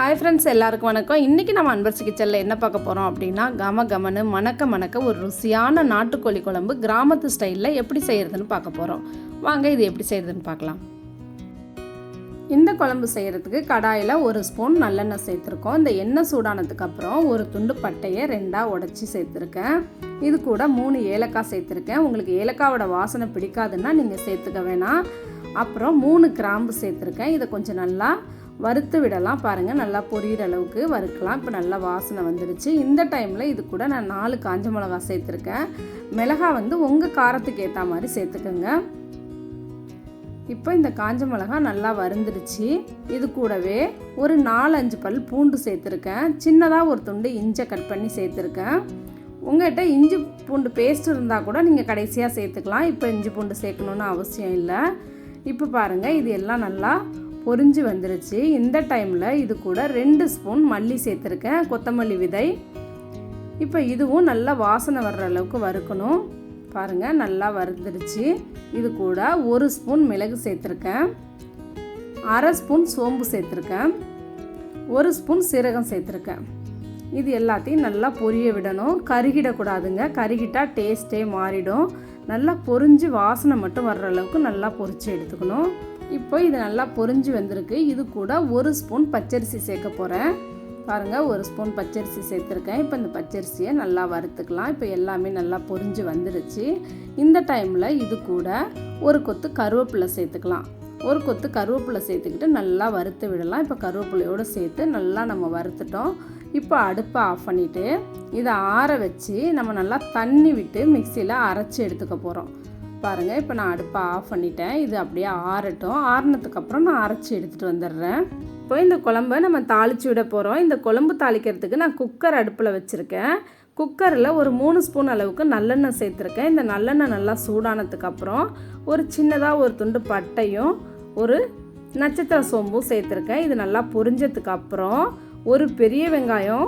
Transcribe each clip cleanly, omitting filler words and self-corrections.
Hi friends, எல்லாருக்கும் வணக்கம். இன்றைக்கி நம்ம அன்பரசி கிச்சனில் என்ன பார்க்க போகிறோம் அப்படின்னா, கமன்னு மணக்க ஒரு ருசியான நாட்டுக்கோழி குழம்பு கிராமத்து ஸ்டைலில் எப்படி செய்கிறதுன்னு பார்க்க போகிறோம். வாங்க இது எப்படி செய்கிறதுன்னு பார்க்கலாம். இந்த குழம்பு செய்கிறதுக்கு கடாயில் 1 ஸ்பூன் நல்லெண்ணெய் சேர்த்துருக்கோம். இந்த எண்ணெய் சூடானதுக்கு அப்புறம் ஒரு துண்டு பட்டையை 2ஆக உடச்சி சேர்த்துருக்கேன். இது கூட 3 ஏலக்காய் சேர்த்துருக்கேன். உங்களுக்கு ஏலக்காவோட வாசனை பிடிக்காதுன்னா நீங்கள் சேர்த்துக்க வேணாம். அப்புறம் 3 கிராம்பு சேர்த்துருக்கேன். இதை கொஞ்சம் நல்லா வறுத்து விடலாம். பாருங்கள், நல்லா பொரியிற அளவுக்கு வறுக்கலாம். இப்போ நல்லா வாசனை வந்துடுச்சு. இந்த டைமில் இது கூட நான் 4 காஞ்ச மிளகா சேர்த்துருக்கேன். மிளகாய் உங்கள் காரத்துக்கு ஏற்ற மாதிரி சேர்த்துக்கோங்க. இப்போ இந்த காஞ்ச மிளகா நல்லா வறுந்துடுச்சு. இது கூடவே ஒரு 4-5 பல் பூண்டு சேர்த்துருக்கேன். சின்னதாக ஒரு துண்டு இஞ்சை கட் பண்ணி சேர்த்துருக்கேன். உங்கள்கிட்ட இஞ்சி பூண்டு பேஸ்ட் இருந்தால் கூட நீங்கள் கடைசியாக சேர்த்துக்கலாம். இப்போ இஞ்சி பூண்டு சேர்க்கணுன்னு அவசியம் இல்லை. இப்போ பாருங்கள், இது எல்லாம் நல்லா பொரிஞ்சு வந்துருச்சு. இந்த டைமில் இது கூட 2 ஸ்பூன் மல்லி சேர்த்துருக்கேன், கொத்தமல்லி விதை. இப்போ இதுவும் நல்லா வாசனை வர்ற அளவுக்கு வறுக்கணும். பாருங்கள், நல்லா வறுந்துருச்சு. இது கூட 1 ஸ்பூன் மிளகு சேர்த்துருக்கேன், 1/2 ஸ்பூன் சோம்பு சேர்த்துருக்கேன், 1 ஸ்பூன் சீரகம் சேர்த்துருக்கேன். இது எல்லாத்தையும் நல்லா பொரிய விடணும். கருகிடக்கூடாதுங்க. கருகிட்டால் டேஸ்ட்டே மாறிடும். நல்லா பொரிஞ்சு வாசனை மட்டும் வர்ற அளவுக்கு நல்லா பொரித்து எடுத்துக்கணும். இப்போ இது நல்லா பொரிஞ்சு வந்திருக்கு. இது கூட 1 ஸ்பூன் பச்சரிசி சேர்க்க போகிறேன். பாருங்கள், 1 ஸ்பூன் பச்சரிசி சேர்த்துருக்கேன். இப்போ இந்த பச்சரிசியை நல்லா வறுத்துக்கலாம். இப்போ எல்லாமே நல்லா பொரிஞ்சு வந்துடுச்சு. இந்த டைமில் இது கூட 1 கொத்து கருவேப்பிலை சேர்த்துக்கலாம். 1 கொத்து கருவேப்பிலை சேர்த்துக்கிட்டு நல்லா வறுத்து விடலாம். இப்போ கருவேப்பிலையோடு சேர்த்து நல்லா நம்ம வறுத்துட்டோம். இப்போ அடுப்பை ஆஃப் பண்ணிவிட்டு இதை ஆற வச்சு நம்ம நல்லா தண்ணி விட்டு மிக்சியில் அரைச்சி எடுத்துக்க போகிறோம். பாருங்கள், இப்போ நான் அடுப்பை ஆஃப் பண்ணிட்டேன். இது அப்படியே ஆறட்டும். ஆறினதுக்கப்புறம் நான் அரைச்சி எடுத்துகிட்டு வந்துடுறேன். இப்போ இந்த குழம்பை நம்ம தாளித்து விட போகிறோம். இந்த குழம்பு தாளிக்கிறதுக்கு நான் குக்கர் அடுப்பில் வச்சுருக்கேன். குக்கரில் ஒரு 3 ஸ்பூன் அளவுக்கு நல்லெண்ணெய் சேர்த்துருக்கேன். இந்த நல்லெண்ணெய் நல்லா சூடானதுக்கப்புறம் ஒரு சின்னதாக ஒரு துண்டு பட்டையும் ஒரு நட்சத்திர சோம்பும் சேர்த்துருக்கேன். இது நல்லா பொரிஞ்சதுக்கப்புறம் ஒரு பெரிய வெங்காயம்,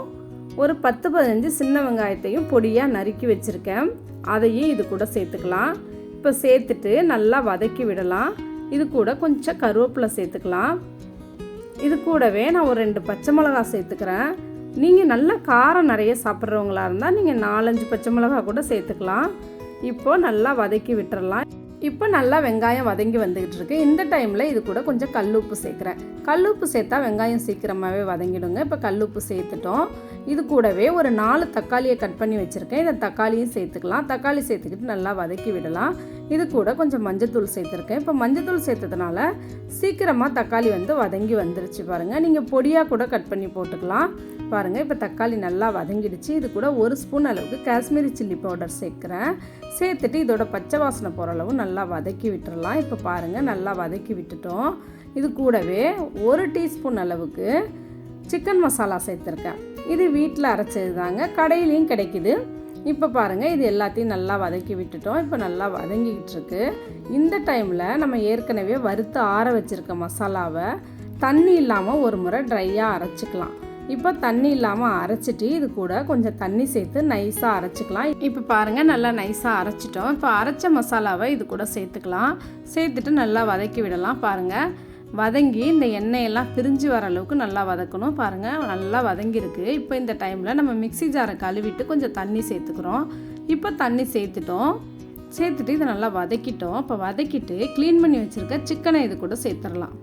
ஒரு 10-15 சின்ன வெங்காயத்தையும் பொடியாக நறுக்கி வச்சுருக்கேன். அதையும் இது கூட சேர்த்துக்கலாம். இப்போ சேர்த்துட்டு நல்லா வதக்கி விடலாம். இது கூட கொஞ்சம் கருவேப்பிலை சேர்த்துக்கலாம். இது கூடவே நான் ஒரு 2 பச்சை மிளகா சேர்த்துக்கிறேன். நீங்கள் நல்லா காரம் நிறைய சாப்பிட்றவங்களா இருந்தால் நீங்கள் 4-5 பச்சை மிளகா கூட சேர்த்துக்கலாம். இப்போது நல்லா வதக்கி விட்டுறலாம். இப்போ நல்லா வெங்காயம் வதங்கி வந்துக்கிட்டு இருக்கு. இந்த டைமில் இது கூட கொஞ்சம் கல்லுப்பு சேர்க்குறேன். கல்லுப்பு சேர்த்தா வெங்காயம் சீக்கிரமாகவே வதங்கிடுங்க. இப்போ கல்லுப்பு சேர்த்துட்டோம். இது கூடவே ஒரு 4 தக்காளியை கட் பண்ணி வச்சுருக்கேன். இந்த தக்காளியும் சேர்த்துக்கலாம். தக்காளி சேர்த்துக்கிட்டு நல்லா வதக்கி விடலாம். இது கூட கொஞ்சம் மஞ்சத்தூள் சேர்த்துருக்கேன். இப்போ மஞ்சத்தூள் சேர்த்ததுனால சீக்கிரமாக தக்காளி வதங்கி வந்துருச்சு. பாருங்கள், நீங்கள் பொடியாக கூட கட் பண்ணி போட்டுக்கலாம். பாருங்கள், இப்போ தக்காளி நல்லா வதங்கிடுச்சு. இது கூட 1 ஸ்பூன் அளவுக்கு காஷ்மீரி சில்லி பவுடர் சேர்க்குறேன். சேர்த்துட்டு இதோட பச்சை வாசனை போகிற அளவு நல்லா வதக்கி விட்டுறலாம். இப்போ பாருங்கள், நல்லா வதக்கி விட்டுட்டோம். இது கூடவே 1 டீஸ்பூன் அளவுக்கு சிக்கன் மசாலா சேர்த்துருக்கேன். இது வீட்டில் அரைச்சது தாங்க, கடையிலையும் கிடைக்குது. இப்போ பாருங்கள், இது எல்லாத்தையும் நல்லா வதக்கி விட்டுட்டோம். இப்போ நல்லா வதங்கிக்கிட்டு இருக்கு. இந்த டைமில் நம்ம ஏற்கனவே வறுத்து ஆற வச்சுருக்க மசாலாவை தண்ணி இல்லாமல் ஒரு முறை ட்ரையாக அரைச்சிக்கலாம். இப்போ தண்ணி இல்லாமல் அரைச்சிட்டு இது கூட கொஞ்சம் தண்ணி சேர்த்து நைஸாக அரைச்சிக்கலாம். இப்போ பாருங்கள், நல்லா நைஸாக அரைச்சிட்டோம். இப்போ அரைச்ச மசாலாவை இது கூட சேர்த்துக்கலாம். சேர்த்துட்டு நல்லா வதக்கி விடலாம். பாருங்கள், வதங்கி இந்த எண்ணெயெல்லாம் பிரிஞ்சு வர அளவுக்கு நல்லா வதக்கணும். பாருங்கள், நல்லா வதங்கியிருக்கு. இப்போ இந்த டைமில் நம்ம மிக்ஸி ஜாரை கழுவிட்டு கொஞ்சம் தண்ணி சேர்த்துக்கிறோம். இப்போ தண்ணி சேர்த்துட்டு இதை நல்லா வதக்கிட்டோம். இப்போ வதக்கிட்டு க்ளீன் பண்ணி வச்சுருக்க சிக்கனை இது கூட சேர்த்துடலாம்.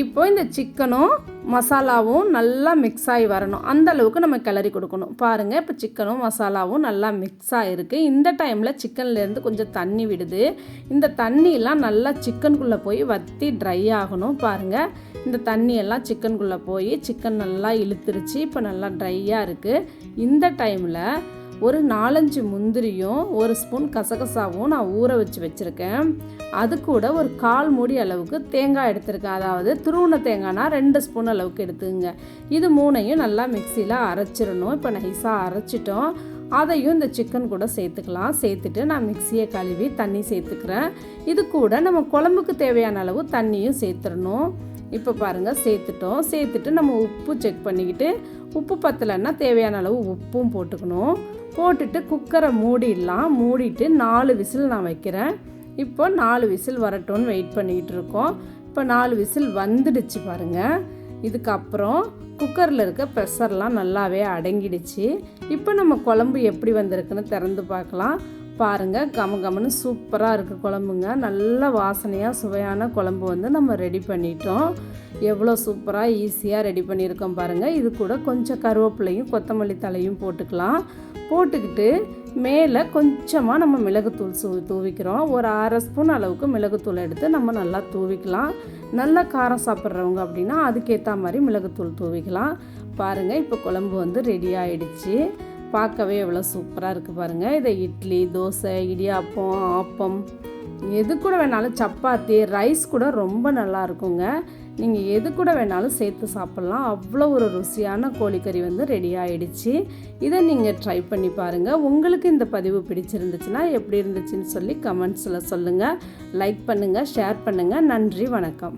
இப்போ இந்த சிக்கனும் மசாலாவும் நல்லா மிக்ஸ் ஆகி வரணும். அந்த அளவுக்கு நம்ம கிளறி கொடுக்கணும். பாருங்கள், இப்போ சிக்கனும் மசாலாவும் நல்லா மிக்ஸ் ஆகிருக்கு. இந்த டைமில் சிக்கன்லேருந்து கொஞ்சம் தண்ணி விடுது. இந்த தண்ணியெல்லாம் நல்லா சிக்கனுக்குள்ளே போய் வற்றி ட்ரை ஆகணும். பாருங்கள், இந்த தண்ணியெல்லாம் சிக்கனுக்குள்ளே போய் சிக்கன் நல்லா இழுத்துருச்சு. இப்போ நல்லா ட்ரையாக இருக்குது. இந்த டைமில் ஒரு 4-5 முந்திரியும் 1 ஸ்பூன் கசகசாவும் நான் ஊற வச்சுருக்கேன். அது கூட ஒரு 1/4 மூடி அளவுக்கு தேங்காய் எடுத்துருக்கேன். அதாவது துருவன தேங்காய்னா 2 ஸ்பூன் அளவுக்கு எடுத்துங்க. இது 3ஐயும் நல்லா மிக்சியில் அரைச்சிடணும். இப்போ நைஸாக அரைச்சிட்டோம். அதையும் இந்த சிக்கன் கூட சேர்த்துக்கலாம். சேர்த்துட்டு நான் மிக்சியை கழுவி தண்ணி சேர்த்துக்கிறேன். இது கூட நம்ம குழம்புக்கு தேவையான அளவு தண்ணியும் சேர்த்துடணும். இப்போ பாருங்கள், சேர்த்துட்டு நம்ம உப்பு செக் பண்ணிக்கிட்டு உப்பு பத்தலைன்னா தேவையான அளவு உப்பும் போட்டுக்கணும். போட்டுட்டு குக்கரை மூடிட்டு 4 விசில் நான் வைக்கிறேன். இப்போ 4 விசில் வரட்டும்னு வெயிட் பண்ணிக்கிட்டு இருக்கோம். இப்போ 4 விசில் வந்துடுச்சு பாருங்கள். இதுக்கப்புறம் குக்கரில் இருக்க ப்ரெஷர்லாம் நல்லாவே அடங்கிடுச்சு. இப்போ நம்ம குழம்பு எப்படி வந்திருக்குன்னு திறந்து பார்க்கலாம். பாருங்கள், கமகமன்னு சூப்பராக இருக்குது குழம்புங்க. நல்ல வாசனையாக சுவையான குழம்பு வந்து நம்ம ரெடி பண்ணிட்டோம். எவ்வளோ சூப்பராக ஈஸியாக ரெடி பண்ணியிருக்கோம் பாருங்கள். இது கூட கொஞ்சம் கருவேப்பிலையும் கொத்தமல்லி தலையும் போட்டுக்கலாம். போட்டுக்கிட்டு மேலே கொஞ்சமாக நம்ம மிளகுத்தூள் தூவிக்கிறோம். ஒரு 1/2 ஸ்பூன் அளவுக்கு மிளகுத்தூள் எடுத்து நம்ம நல்லா தூவிக்கலாம். நல்லா காரம் சாப்பிட்றவங்க அப்படின்னா அதுக்கேற்ற மாதிரி மிளகுத்தூள் தூவிக்கலாம். பாருங்கள், இப்போ குழம்பு வந்து ரெடி ஆகிடுச்சு. பார்க்கவே எவ்வளோ சூப்பராக இருக்குது பாருங்கள். இதை இட்லி, தோசை, இடியாப்பம், ஆப்பம் எது கூட வேணாலும், சப்பாத்தி, ரைஸ் கூட ரொம்ப நல்லா இருக்குங்க. நீங்கள் எது கூட வேணாலும் சேர்த்து சாப்பிட்லாம். அவ்வளோ ஒரு ருசியான கோழிக்கறி வந்து ரெடி ஆகிடுச்சு. இதை நீங்கள் ட்ரை பண்ணி பாருங்கள். உங்களுக்கு இந்த பதிவு பிடிச்சிருந்துச்சுன்னா எப்படி இருந்துச்சுன்னு சொல்லி கமெண்ட்ஸில் சொல்லுங்கள். லைக் பண்ணுங்கள், ஷேர் பண்ணுங்கள். நன்றி, வணக்கம்.